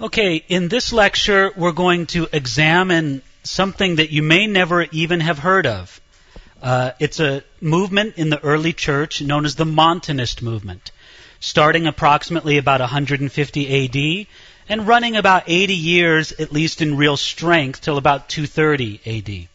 Okay, in this lecture we're going to examine something that you may never even have heard of. It's a movement in the early church known as the Montanist Movement, starting approximately about 150 AD and running about 80 years, at least in real strength, till about 230 AD.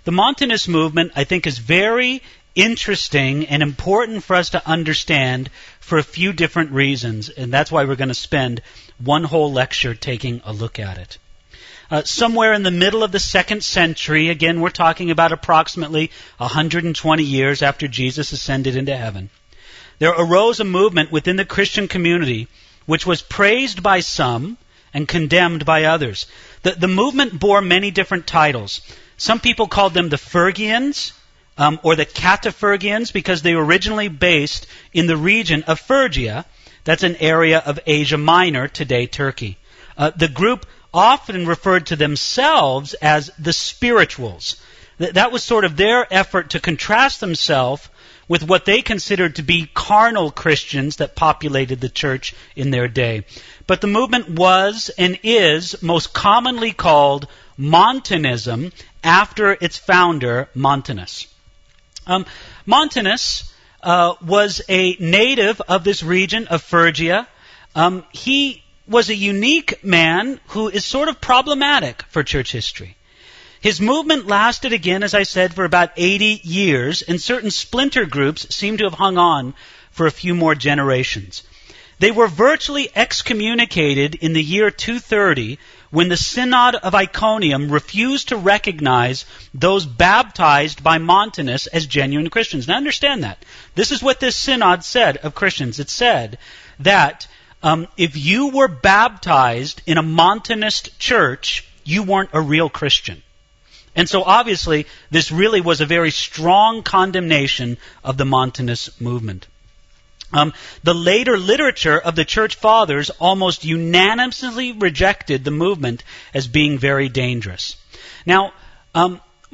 The Montanus Movement, I think, is very interesting and important for us to understand for a few different reasons, and that's why we're going to spend one whole lecture taking a look at it. Somewhere in the middle of the 2nd century, again we're talking about approximately 120 years after Jesus ascended into heaven, there arose a movement within the Christian community which was praised by some and condemned by others. The movement bore many different titles. Some people called them the Phrygians, or the Cataphrygians, because they were originally based in the region of Phrygia. That's an area of Asia Minor, today Turkey. The group often referred to themselves as the spirituals. That was sort of their effort to contrast themselves with what they considered to be carnal Christians that populated the church in their day. But the movement was and is most commonly called Montanism, after its founder, Montanus. Montanus was a native of this region of Phrygia. He was a unique man who is sort of problematic for church history. His movement lasted, again, as I said, for about 80 years, and certain splinter groups seem to have hung on for a few more generations. They were virtually excommunicated in the year 230 when the Synod of Iconium refused to recognize those baptized by Montanus as genuine Christians. Now understand that. This is what this synod said of Christians. It said that if you were baptized in a Montanist church, you weren't a real Christian. And so obviously this really was a very strong condemnation of the Montanus movement. The later literature of the church fathers almost unanimously rejected the movement as being very dangerous. Now,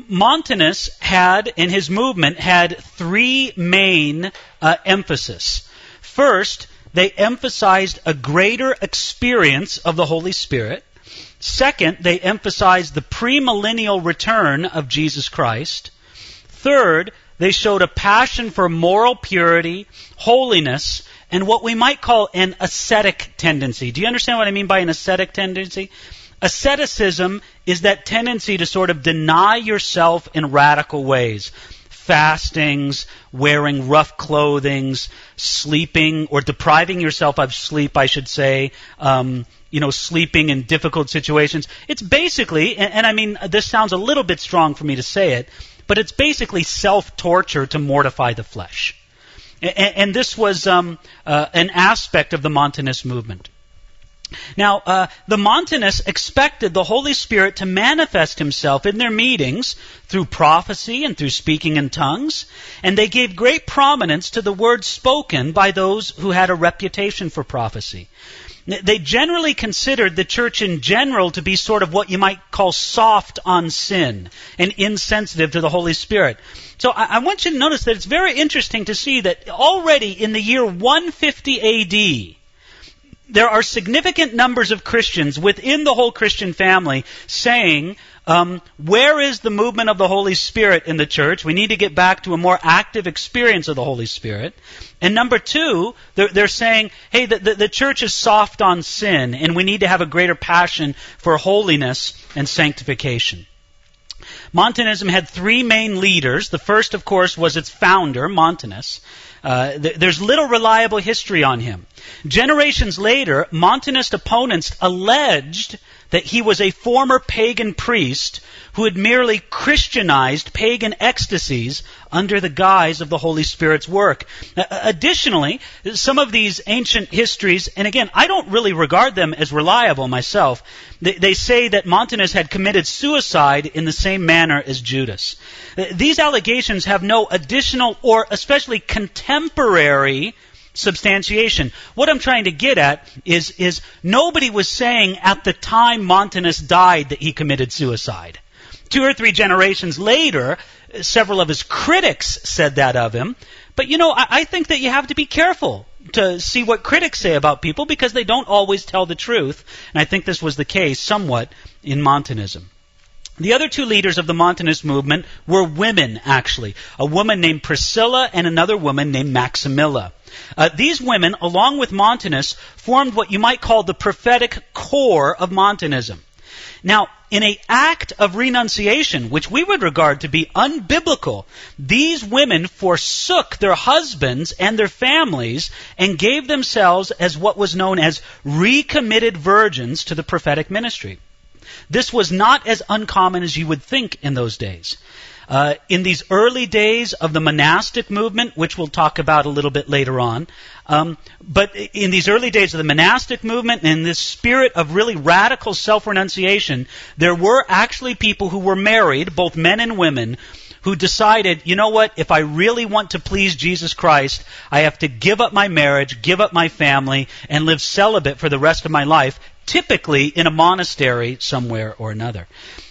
Montanus had, in his movement, had three main emphases. First, they emphasized a greater experience of the Holy Spirit. Second, they emphasized the premillennial return of Jesus Christ. Third, they showed a passion for moral purity, holiness, and what we might call an ascetic tendency. Do you understand what I mean by an ascetic tendency? Asceticism is that tendency to sort of deny yourself in radical ways. Fastings, wearing rough clothings, sleeping, or depriving yourself of sleep, I should say, sleeping in difficult situations. It's basically, and I mean, this sounds a little bit strong for me to say it, but it's basically self-torture to mortify the flesh. And this was an aspect of the Montanist movement. Now, the Montanists expected the Holy Spirit to manifest himself in their meetings through prophecy and through speaking in tongues, and they gave great prominence to the words spoken by those who had a reputation for prophecy. They generally considered the church in general to be sort of what you might call soft on sin and insensitive to the Holy Spirit. So I want you to notice that it's very interesting to see that already in the year 150 AD, there are significant numbers of Christians within the whole Christian family saying, where is the movement of the Holy Spirit in the church? We need to get back to a more active experience of the Holy Spirit. And number two, they're saying, hey, the church is soft on sin, and we need to have a greater passion for holiness and sanctification. Montanism had three main leaders. The first, of course, was its founder, Montanus. There's little reliable history on him. Generations later, Montanist opponents alleged that he was a former pagan priest who had merely Christianized pagan ecstasies under the guise of the Holy Spirit's work. Additionally, some of these ancient histories, and again, I don't really regard them as reliable myself, they say that Montanus had committed suicide in the same manner as Judas. These allegations have no additional or especially contemporary substantiation. What I'm trying to get at is nobody was saying at the time Montanus died that he committed suicide. 2 or 3 generations later, several of his critics said that of him. But I think that you have to be careful to see what critics say about people because they don't always tell the truth. And I think this was the case somewhat in Montanism. The other two leaders of the Montanus movement were women, actually. A woman named Priscilla and another woman named Maximilla. These women, along with Montanus, formed what you might call the prophetic core of Montanism. Now, in an act of renunciation, which we would regard to be unbiblical, these women forsook their husbands and their families and gave themselves as what was known as recommitted virgins to the prophetic ministry. This was not as uncommon as you would think in those days. In these early days of the monastic movement, which we'll talk about a little bit later on, but in these early days of the monastic movement and in this spirit of really radical self-renunciation, there were actually people who were married, both men and women, who decided, you know what, if I really want to please Jesus Christ, I have to give up my marriage, give up my family, and live celibate for the rest of my life, typically in a monastery somewhere or another.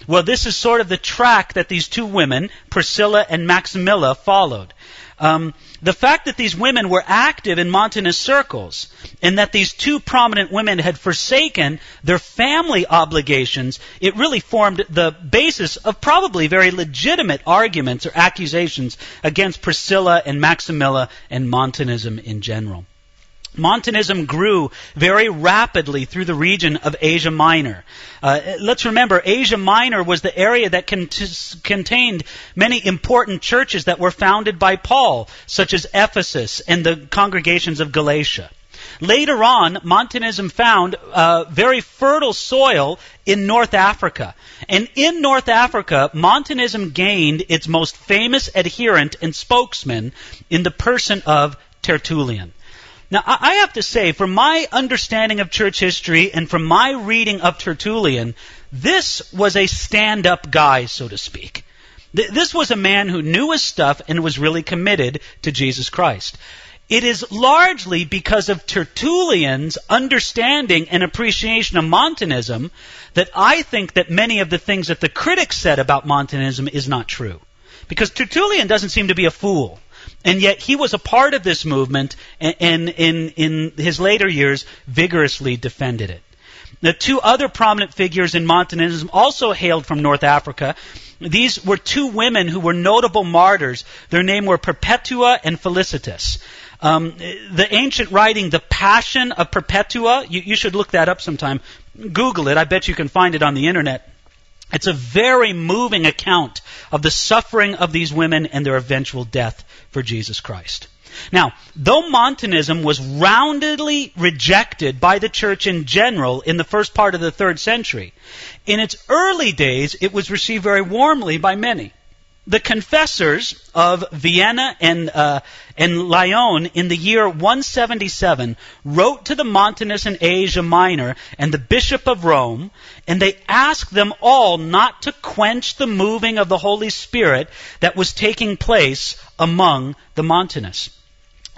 Well, this is sort of the track that these two women, Priscilla and Maximilla, followed. The fact that these women were active in Montanist circles and that these two prominent women had forsaken their family obligations, it really formed the basis of probably very legitimate arguments or accusations against Priscilla and Maximilla and Montanism in general. Montanism grew very rapidly through the region of Asia Minor. Let's remember, Asia Minor was the area that contained many important churches that were founded by Paul, such as Ephesus and the congregations of Galatia. Later on, Montanism found very fertile soil in North Africa. And in North Africa, Montanism gained its most famous adherent and spokesman in the person of Tertullian. Now, I have to say, from my understanding of church history and from my reading of Tertullian, this was a stand-up guy, so to speak. This was a man who knew his stuff and was really committed to Jesus Christ. It is largely because of Tertullian's understanding and appreciation of Montanism that I think that many of the things that the critics said about Montanism is not true. Because Tertullian doesn't seem to be a fool. And yet he was a part of this movement and in his later years vigorously defended it. The two other prominent figures in Montanism also hailed from North Africa. These were two women who were notable martyrs. Their names were Perpetua and Felicitas. The ancient writing, The Passion of Perpetua, you should look that up sometime. Google it. I bet you can find it on the internet. It's a very moving account of the suffering of these women and their eventual death for Jesus Christ. Now, though Montanism was roundly rejected by the church in general in the first part of the 3rd century, in its early days it was received very warmly by many. The confessors of Vienna and Lyon in the year 177 wrote to the Montanists in Asia Minor and the Bishop of Rome, and they asked them all not to quench the moving of the Holy Spirit that was taking place among the Montanists.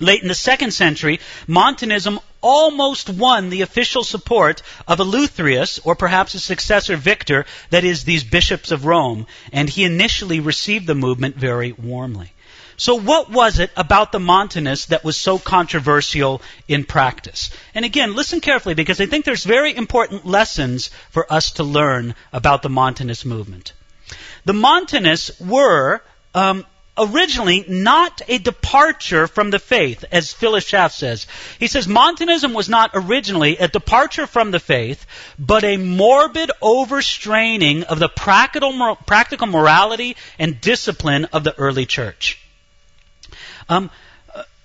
Late in the 2nd century, Montanism almost won the official support of Eleutherius, or perhaps a successor Victor, that is, these bishops of Rome, and he initially received the movement very warmly. So what was it about the Montanists that was so controversial in practice? And again, listen carefully, because I think there's very important lessons for us to learn about the Montanist movement. The Montanists were originally not a departure from the faith, as Phyllis Schaff says. He says Montanism was not originally a departure from the faith, but a morbid overstraining of the practical morality and discipline of the early church.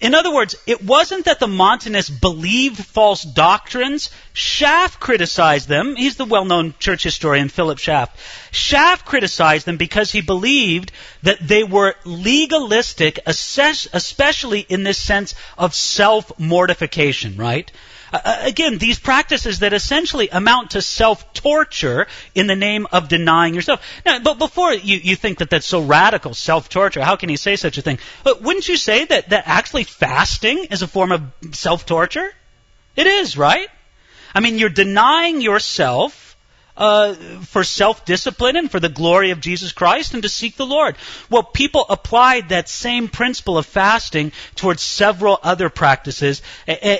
In other words, it wasn't that the Montanists believed false doctrines. Schaff criticized them. He's the well-known church historian, Philip Schaff. Schaff criticized them because he believed that they were legalistic, especially in this sense of self-mortification, right? Again, these practices that essentially amount to self-torture in the name of denying yourself. Now, but before you think that that's so radical, self-torture, how can you say such a thing? But wouldn't you say that actually fasting is a form of self-torture? It is, right? I mean, you're denying yourself for self-discipline and for the glory of Jesus Christ and to seek the Lord. Well, people applied that same principle of fasting towards several other practices,